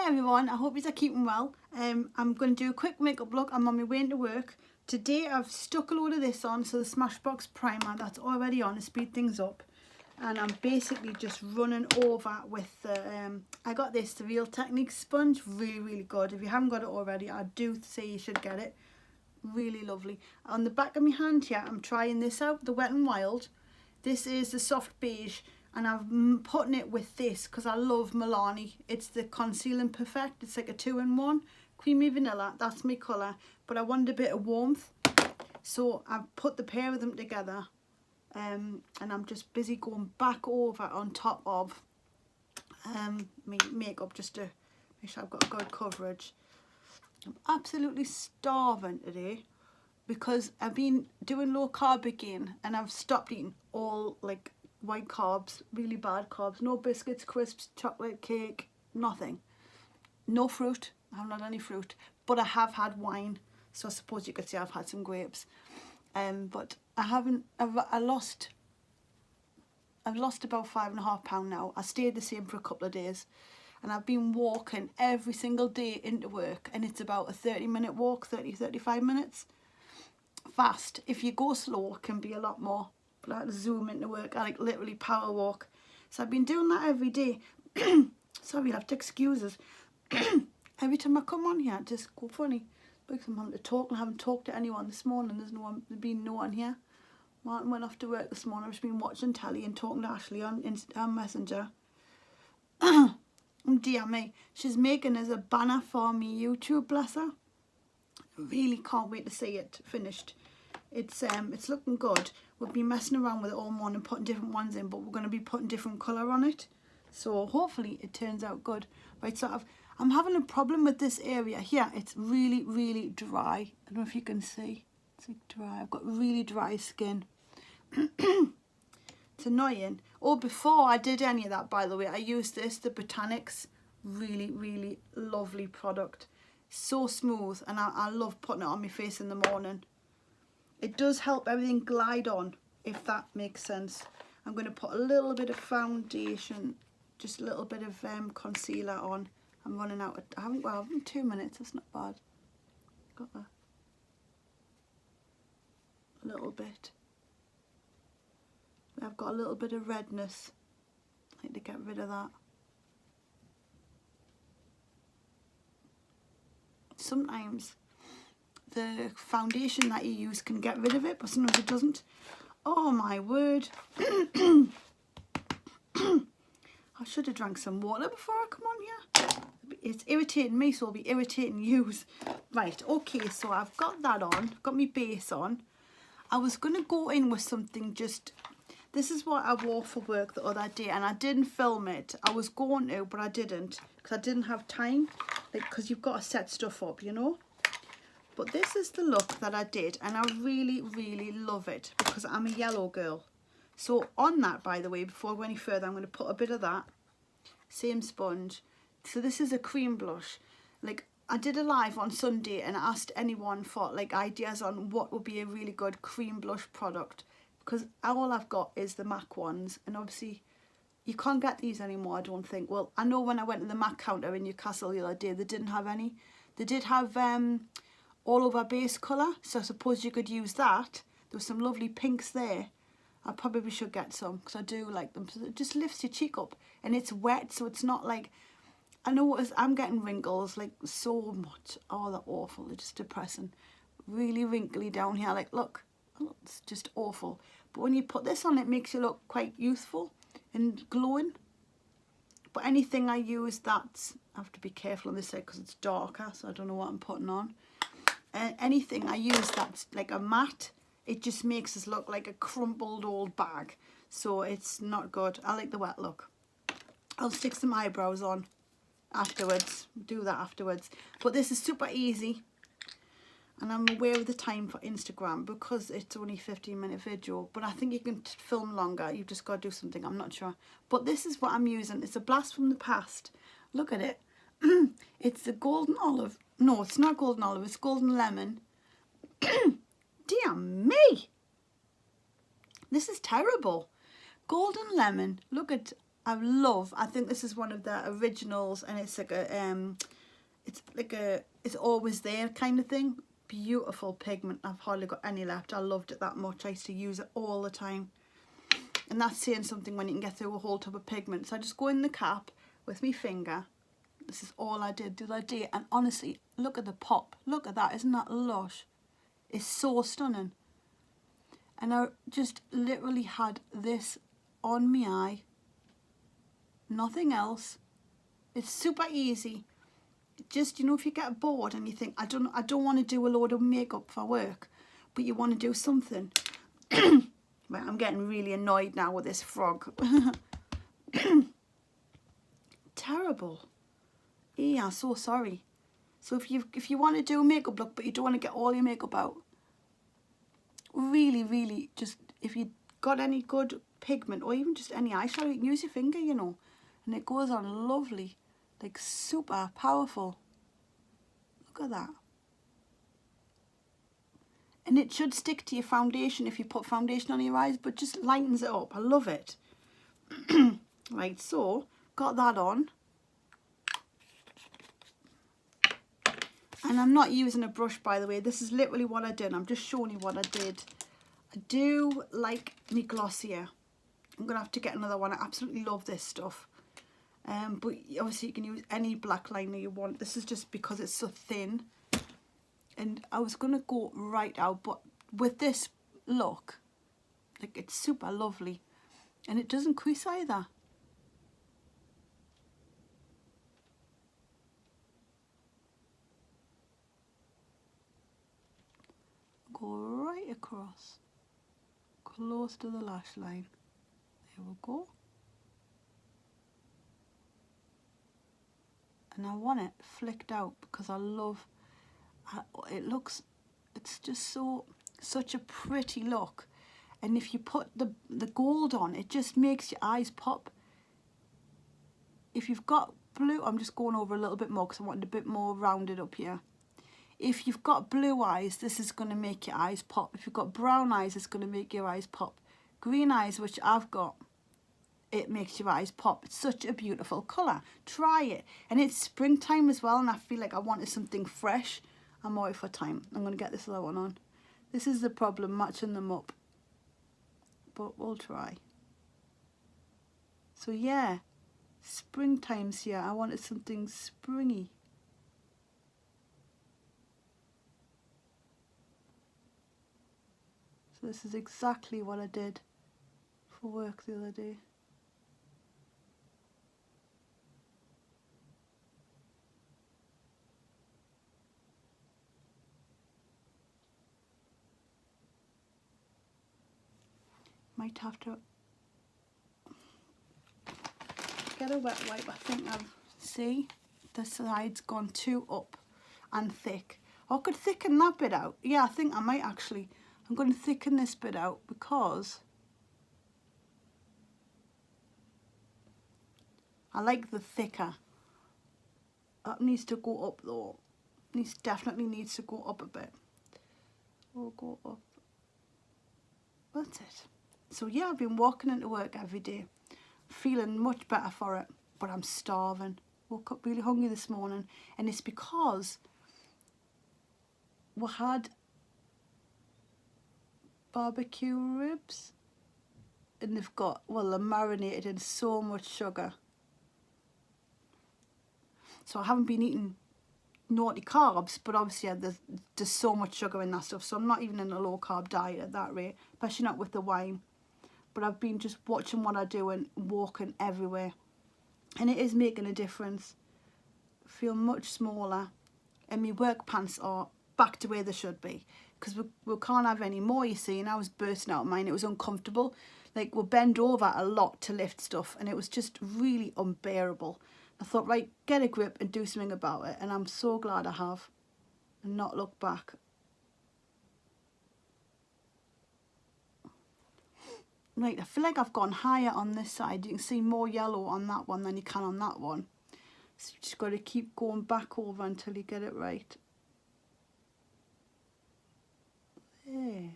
Hi everyone, I hope you're keeping well. I'm going to do a quick makeup look. I'm on my way into work. Today I've stuck a load of this on, so the Smashbox primer that's already on to speed things up. And I'm basically just running over with the, I got this, the Real Techniques sponge, really good. If you haven't got it already, I do say you should get it. Really lovely. On the back of my hand here, I'm trying this out, the Wet n Wild. This is the soft beige. And I'm putting it with this because I love Milani. It's the Conceal and Perfect. It's like a 2-in-1. Creamy vanilla, that's my colour. But I wanted a bit of warmth. So I've put the pair of them together. And I'm just busy going back over on top of my makeup just to make sure I've got good coverage. I'm absolutely starving today because I've been doing low carb again. And I've stopped eating all like white carbs, really bad carbs, no biscuits, crisps, chocolate cake, nothing, no fruit. I haven't had any fruit, but I have had wine, so I suppose you could say I've had some grapes. But I've lost about 5.5 pounds now. I stayed the same for a couple of days, and I've been walking every single day into work, and it's about a 30-minute walk, 35 minutes. Fast. If you go slow, it can be a lot more. But I had to zoom into work. I like literally power walk. So I've been doing that every day. Sorry, I have to excuse us. Every time I come on here, I just go funny. Because I'm having to talk and I haven't talked to anyone this morning. There's been no one here. Martin went off to work this morning. I've just been watching telly and talking to Ashley on Messenger. Dear me. She's making us a banner for me YouTube, bless her. Really can't wait to see it finished. It's looking good. We'll be messing around with it all morning, putting different ones in, but we're going to be putting different colour on it. So hopefully it turns out good. Right, so I'm having a problem with this area here. It's really dry. I don't know if you can see. It's like dry. I've got really dry skin. It's annoying. Oh, before I did any of that, by the way, I used this, the Botanics. Really lovely product. So smooth, and I love putting it on my face in the morning. It does help everything glide on, if that makes sense. I'm going to put a little bit of foundation, just a little bit of concealer on. I'm running out of, I haven't 2 minutes, that's not bad. Got a little bit. I've got a little bit of redness. I need to get rid of that. Sometimes the foundation that you use can get rid of it, but sometimes it doesn't. Oh my word. I should have drank some water before I come on here. It's irritating me, so it'll be irritating you. Right, okay, so I've got that on, got my base on. I was going to go in with something just, this is what I wore for work the other day, and I didn't film it. I was going to, but I didn't, because I didn't have time, like, because you've got to set stuff up, you know. But this is the look that I did, and I really love it because I'm a yellow girl. So on that, by the way, before I go any further, I'm going to put a bit of that. Same sponge. So this is a cream blush. Like, I did a live on Sunday and I asked anyone for like ideas on what would be a really good cream blush product. Because all I've got is the MAC ones, and obviously you can't get these anymore, I don't think. Well, I know when I went to the MAC counter in Newcastle the other day, they didn't have any. They did have all over base colour, so I suppose you could use that. There was some lovely pinks there. I probably should get some because I do like them. So it just lifts your cheek up, and it's wet, so it's not like, I know I'm getting wrinkles like so much. Oh, they're awful. They're just depressing. Really wrinkly down here. Like, look, it's just awful. But when you put this on, it makes you look quite youthful and glowing. But anything I use, that's, I have to be careful on this side because it's darker, so I don't know what I'm putting on. Anything I use that's like a matte, it just makes us look like a crumpled old bag. So it's not good. I like the wet look. I'll stick some eyebrows on afterwards. Do that afterwards. But this is super easy. And I'm aware of the time for Instagram because it's only a 15-minute video. But I think you can film longer. You've just got to do something. I'm not sure. But this is what I'm using. It's a blast from the past. Look at it. It's the golden olive. No, it's not golden olive. It's golden lemon. Dear me. This is terrible. Golden lemon. Look at I think this is one of the originals, and it's like a, it's always there kind of thing. Beautiful pigment. I've hardly got any left. I loved it that much. I used to use it all the time. And that's saying something when you can get through a whole tub of pigment. So I just go in the cap with my finger. This is all I did the other day. And honestly, look at the pop. Look at that. Isn't that lush? It's so stunning. And I just literally had this on my eye. Nothing else. It's super easy. Just, you know, if you get bored and you think, I don't want to do a load of makeup for work, but you want to do something. Right, I'm getting really annoyed now with this frog. Terrible. Yeah, so sorry. So if you want to do a makeup look but you don't want to get all your makeup out, really just, if you got any good pigment or even just any eyeshadow, you can use your finger, you know, and it goes on lovely, like super powerful. Look at that. And it should stick to your foundation if you put foundation on your eyes, but just lightens it up. I love it. Right, so got that on. And I'm not using a brush, by the way. This is literally what I did. I'm just showing you what I did. I do like me Glossier. I'm going to have to get another one. I absolutely love this stuff. But obviously you can use any black liner you want. This is just because it's so thin. And I was going to go right out, but with this look, like, it's super lovely. And it doesn't crease either. Go right across, close to the lash line. There we go. And I want it flicked out because I love, it looks, it's just such a pretty look. And if you put the gold on, it just makes your eyes pop. If you've got blue, I'm just going over a little bit more because I wanted a bit more rounded up here. If you've got blue eyes, this is going to make your eyes pop. If you've got brown eyes, it's going to make your eyes pop. Green eyes, which I've got, it makes your eyes pop. It's such a beautiful colour. Try it. And it's springtime as well, and I feel like I wanted something fresh. I'm all for time. I'm going to get this other one on. This is the problem, matching them up. But we'll try. So yeah, springtime's here. I wanted something springy. So this is exactly what I did for work the other day. Might have to get a wet wipe. I think see, the side's gone too up and thick. I could thicken that bit out. Yeah, I think I might actually. I'm going to thicken this bit out because I like the thicker. That needs to go up though. Definitely needs to go up a bit. We'll go up. That's it. So yeah, I've been walking into work every day, feeling much better for it, but I'm starving. Woke up really hungry this morning, and it's because we had barbecue ribs, and they've got, well, they're marinated in so much sugar. So I haven't been eating naughty carbs, but obviously there's so much sugar in that stuff, so I'm not even in a low carb diet at that rate, especially not with the wine. But I've been just watching what I do and walking everywhere, and it is making a difference. I feel much smaller, and my work pants are back to where they should be, because we can't have any more, you see. And I was bursting out of mine. It was uncomfortable. Like, we'll bend over a lot to lift stuff, and it was just really unbearable. I thought, right, get a grip and do something about it, and I'm so glad I have, and not look back. Right, I feel like I've gone higher on this side. You can see more yellow on that one than you can on that one. So you just got to keep going back over until you get it right. There.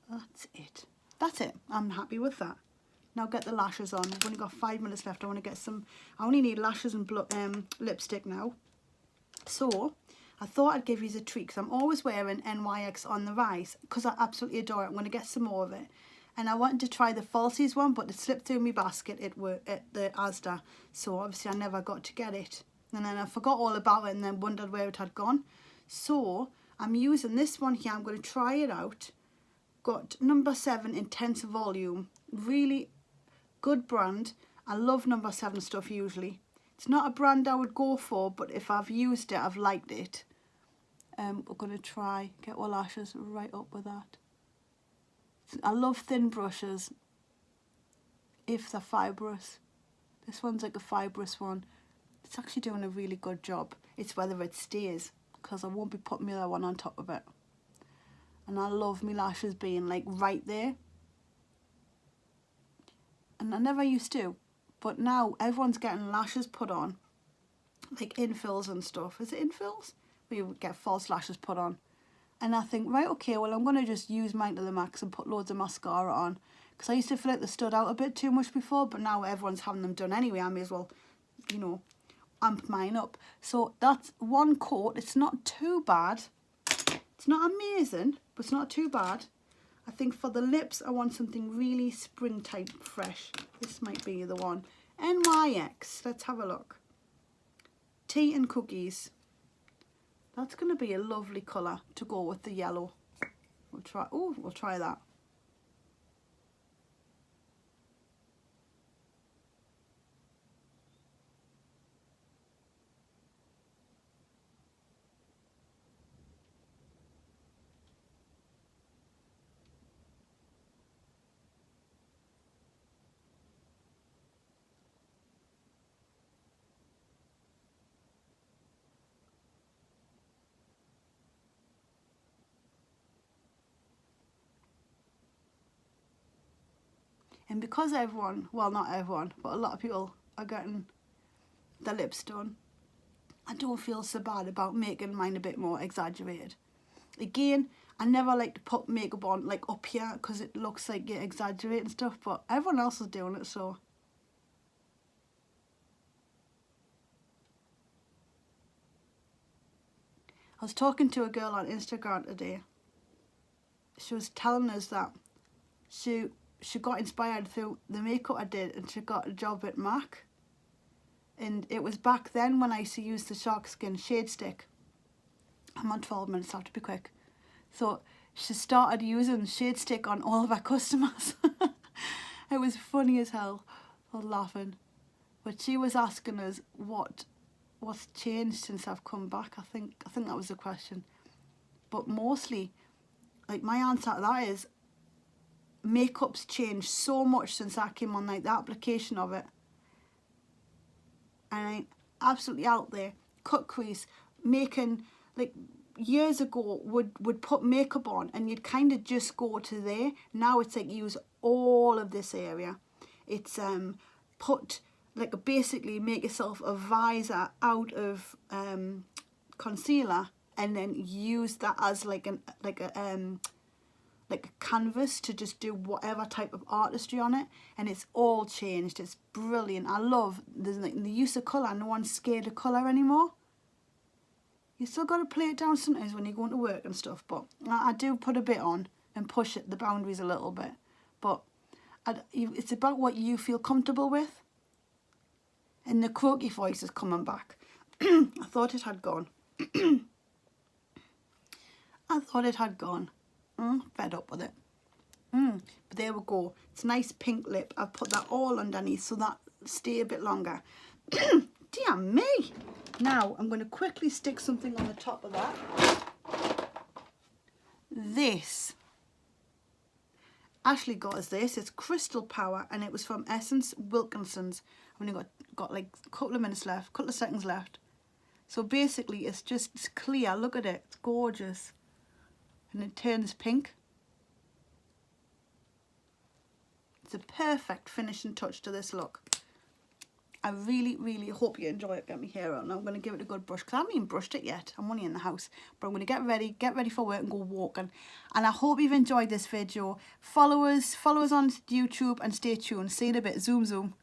That's it. That's it. I'm happy with that. Now get the lashes on. I've only got 5 minutes left. I want to get some, I only need lashes and lipstick now. So I thought I'd give you a treat, because I'm always wearing NYX on the rise because I absolutely adore it. I'm going to get some more of it. And I wanted to try the falsies one, but it slipped through my basket at the Asda. So obviously I never got to get it. And then I forgot all about it and then wondered where it had gone. So I'm using this one here. I'm going to try it out. Got number 7 Intense Volume. Really good brand. I love number 7 stuff usually. It's not a brand I would go for, but if I've used it, I've liked it. We're going to try, get our lashes right up with that. I love thin brushes, if they're fibrous. This one's like a fibrous one. It's actually doing a really good job. It's whether it stays, because I won't be putting the other one on top of it. And I love my lashes being like right there. And I never used to, but now everyone's getting lashes put on, like infills and stuff. Is it infills? Where you get false lashes put on. And I think, right, okay, well, I'm going to just use mine to the max and put loads of mascara on. Because I used to feel like they stood out a bit too much before, but now everyone's having them done anyway. I may as well, you know, amp mine up. So that's one coat. It's not too bad. It's not amazing, but it's not too bad. I think for the lips, I want something really spring type fresh. This might be the one. NYX. Let's have a look. Tea and Cookies. That's going to be a lovely colour to go with the yellow. We'll try that. And because everyone, well, not everyone, but a lot of people are getting their lips done, I don't feel so bad about making mine a bit more exaggerated. Again, I never like to put makeup on like up here because it looks like you're exaggerating stuff, but everyone else is doing it, so. I was talking to a girl on Instagram today. She was telling us that she got inspired through the makeup I did, and she got a job at MAC. And it was back then when I used to use the Shark Skin shade stick. I'm on 12 minutes, I have to be quick. So she started using shade stick on all of her customers. It was funny as hell. I was laughing. But she was asking us what's changed since I've come back. I think that was the question. But mostly, like, my answer to that is makeup's changed so much since I came on, like the application of it. And I'm absolutely out there. Cut crease, making, like, years ago would put makeup on and you'd kind of just go to there. Now it's like use all of this area. It's put, like, basically make yourself a visor out of concealer and then use that as like a canvas to just do whatever type of artistry on it, and it's all changed. It's brilliant. I love the use of colour. No one's scared of colour anymore. You still got to play it down sometimes when you're going to work and stuff, but I do put a bit on and push the boundaries a little bit. But it's about what you feel comfortable with. And the croaky voice is coming back. I thought it had gone. I thought it had gone. Fed up with it. But there we go. It's a nice pink lip. I've put that all underneath so that stay a bit longer. Dear me. Now I'm going to quickly stick something on the top of that. This. Ashley got us this. It's Crystal Power, and it was from Essence Wilkinson's. I've only got like a couple of minutes left, couple of seconds left. So basically it's clear. Look at it. It's gorgeous. And it turns pink. It's a perfect finishing touch to this look. I really, really hope you enjoy it. Get my hair on. I'm going to give it a good brush because I haven't even brushed it yet. I'm only in the house. But I'm going to get ready for work and go walking. And I hope you've enjoyed this video. Follow us on YouTube and stay tuned. See you in a bit. Zoom, zoom.